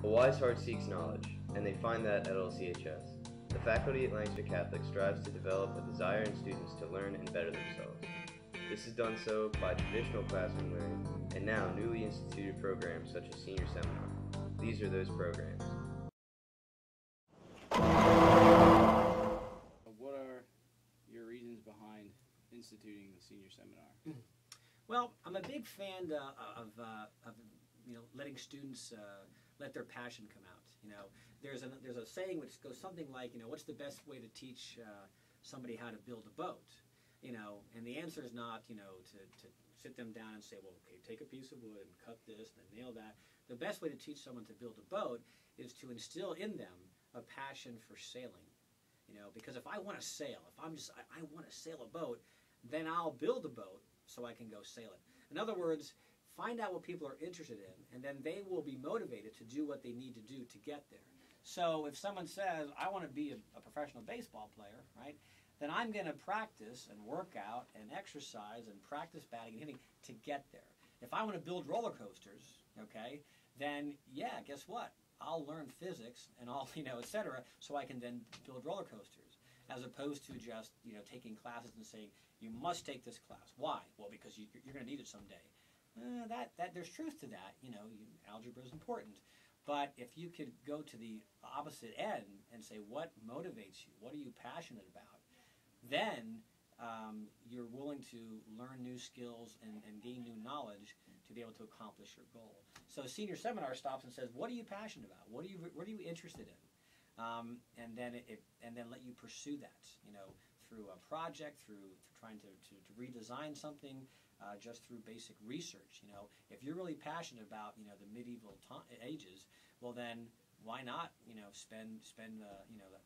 A wise heart seeks knowledge, and they find that at LCHS. The faculty at Lancaster Catholic strives to develop a desire in students to learn and better themselves. This is done so by traditional classroom learning, and now newly instituted programs such as Senior Seminar. These are those programs. What are your reasons behind instituting the Senior Seminar? Well, I'm a big fan of letting students let their passion come out. There's a saying which goes something like, what's the best way to teach somebody how to build a boat? And the answer is not, to sit them down and say, well, okay, take a piece of wood and cut this and then nail that. The best way to teach someone to build a boat is to instill in them a passion for sailing. Because if I want to sail, if I want to sail a boat, then I'll build a boat so I can go sail it. In other words, find out what people are interested in, and then they will be motivated to do what they need to do to get there. So if someone says, I want to be a professional baseball player, right, then I'm going to practice and work out and exercise and practice batting and hitting to get there. If I want to build roller coasters, okay, then yeah, guess what? I'll learn physics and all, etc., so I can then build roller coasters, as opposed to just, taking classes and saying, you must take this class. Why? Well, because you're going to need it someday. There's truth to that. Algebra is important. But if you could go to the opposite end and say, what motivates you? What are you passionate about? Then you're willing to learn new skills and gain new knowledge to be able to accomplish your goal. So Senior Seminar stops and says, what are you passionate about? What are you interested in? And then let you pursue that, through a project, through trying to redesign something, just through basic research. If you're really passionate about, the medieval ages, well then why not, spend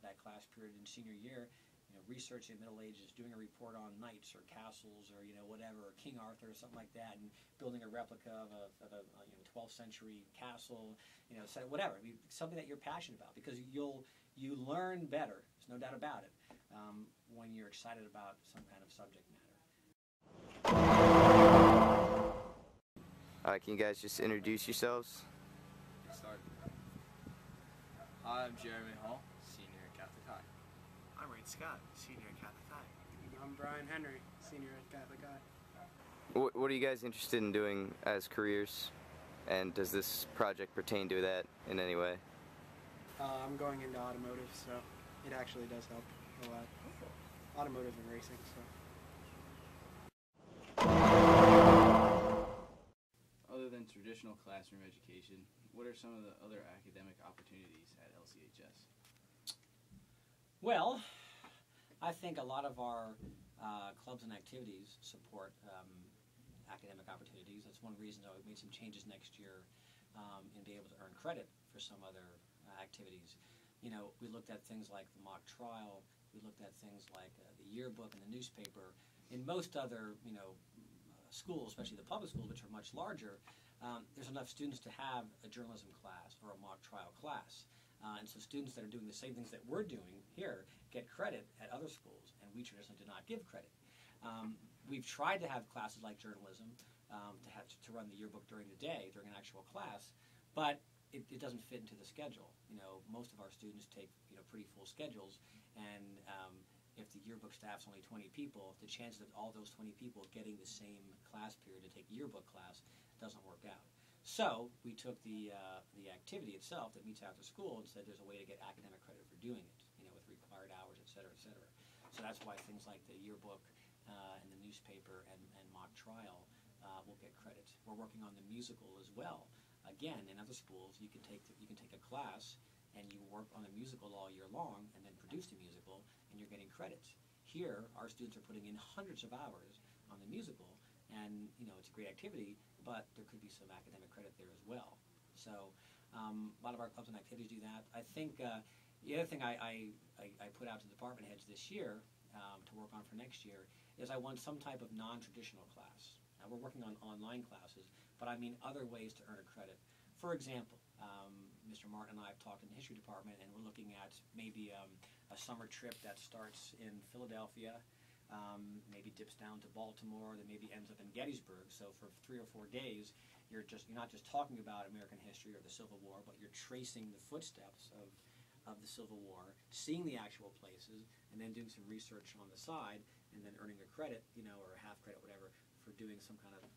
that class period in senior year, researching the Middle Ages, doing a report on knights or castles or whatever, or King Arthur or something like that, and building a replica of a 12th century castle, so whatever. I mean, something that you're passionate about, because you learn better. There's no doubt about it when you're excited about some kind of subject matter. Alright, can you guys just introduce yourselves? Start. Hi, I'm Jeremy Hall, senior at Catholic High. I'm Reed Scott, senior at Catholic High. I'm Brian Henry, senior at Catholic High. What are you guys interested in doing as careers? And does this project pertain to that in any way? I'm going into automotive, so it actually does help a lot. Automotive and racing, so. Other than traditional classroom education, what are some of the other academic opportunities at LCHS? Well, I think a lot of our clubs and activities support academic opportunities. That's one reason that we've made some changes next year and be able to earn credit for some other activities. We looked at things like the mock trial. We looked at things like the yearbook and the newspaper. In most other, schools, especially the public schools, which are much larger, there's enough students to have a journalism class or a mock trial class. And so students that are doing the same things that we're doing here get credit at other schools, and we traditionally do not give credit. We've tried to have classes like journalism, to run the yearbook during the day, during an actual class, but it doesn't fit into the schedule. Most of our students take pretty full schedules, and if the yearbook staff's only 20 people, the chances of all those 20 people getting the same class period to take yearbook class doesn't work out. So we took the activity itself that meets after school and said there's a way to get academic credit for doing it, with required hours, et cetera, et cetera. So that's why things like the yearbook and the newspaper and mock trial will get credit. We're working on the musical as well. Again, in other schools, you can take a class and you work on a musical all year long and then produce the musical, and you're getting credit. Here, our students are putting in hundreds of hours on the musical, and it's a great activity, but there could be some academic credit there as well. So a lot of our clubs and activities do that. I think the other thing I put out to the department heads this year to work on for next year is I want some type of non-traditional class. Now, we're working on online classes, but I mean other ways to earn a credit. For example, Mr. Martin and I have talked in the history department, and we're looking at maybe a summer trip that starts in Philadelphia, maybe dips down to Baltimore, then maybe ends up in Gettysburg. So for 3 or 4 days, you're not just talking about American history or the Civil War, but you're tracing the footsteps of the Civil War, seeing the actual places, and then doing some research on the side, and then earning a credit, or a half credit, whatever, for doing some kind of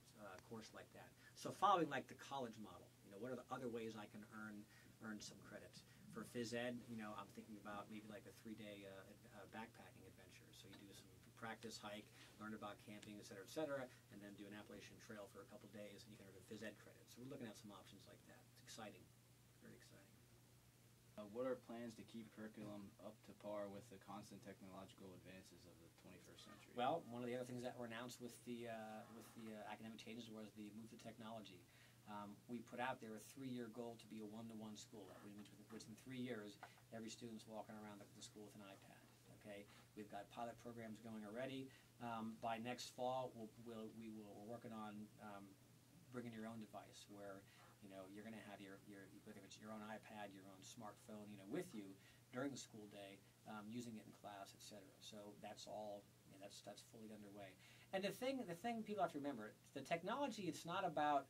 course like that. So following like the college model, what are the other ways I can earn some credits? For phys ed, I'm thinking about maybe like a 3-day backpacking adventure. So you do some practice hike, learn about camping, et cetera, and then do an Appalachian Trail for a couple days, and you can earn a phys ed credit. So we're looking at some options like that. It's exciting, very exciting. What are plans to keep curriculum up to par with the constant technological advances of the 21st century? Well, one of the other things that were announced with the academic changes was the move to technology. We put out there a 3-year goal to be a one-to-one school, which means within 3 years, every student's walking around the school with an iPad. Okay, we've got pilot programs going already. By next fall, we're working on bringing your own device, where you're going to have your whether it's your own iPad, your own smartphone, with you during the school day, using it in class, etc. So that's all. That's fully underway. And the thing people have to remember, the technology, it's not about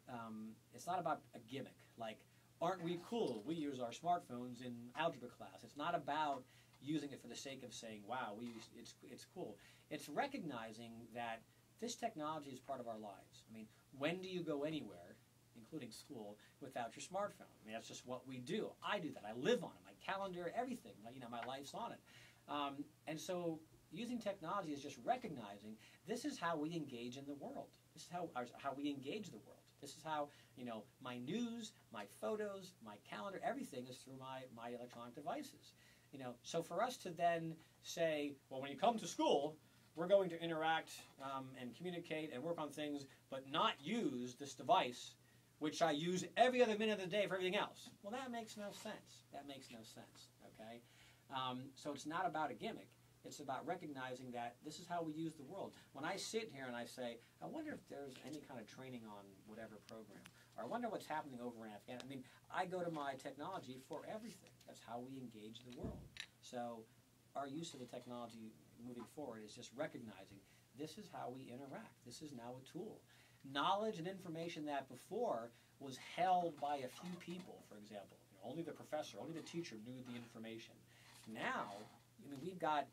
a gimmick. Like, aren't we cool? We use our smartphones in algebra class. It's not about using it for the sake of saying, wow, it's cool. It's recognizing that this technology is part of our lives. I mean, when do you go anywhere, including school, without your smartphone? I mean, that's just what we do. I do that. I live on it. My calendar, everything. My life's on it. And so using technology is just recognizing this is how we engage in the world. This is how we engage the world. This is how, my news, my photos, my calendar, everything is through my electronic devices. So for us to then say, well, when you come to school, we're going to interact and communicate and work on things, but not use this device, which I use every other minute of the day for everything else. Well, that makes no sense. That makes no sense, okay? So it's not about a gimmick. It's about recognizing that this is how we use the world. When I sit here and I say, I wonder if there's any kind of training on whatever program, or I wonder what's happening over in Afghanistan. I mean, I go to my technology for everything. That's how we engage the world. So our use of the technology moving forward is just recognizing this is how we interact. This is now a tool. Knowledge and information that before was held by a few people, for example. Only the professor, only the teacher knew the information. Now, we've got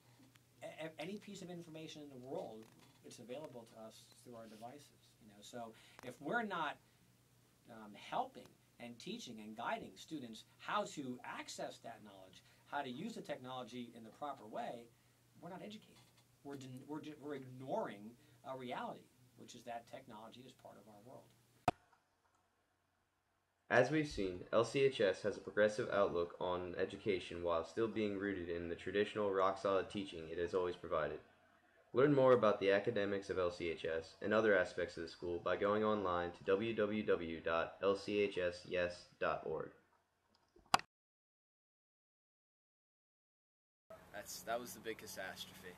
any piece of information in the world, it's available to us through our devices. So if we're not helping and teaching and guiding students how to access that knowledge, how to use the technology in the proper way, we're not educated. We're ignoring a reality, which is that technology is part of our world. As we've seen, LCHS has a progressive outlook on education while still being rooted in the traditional rock-solid teaching it has always provided. Learn more about the academics of LCHS and other aspects of the school by going online to www.lchsyes.org. That was the big catastrophe.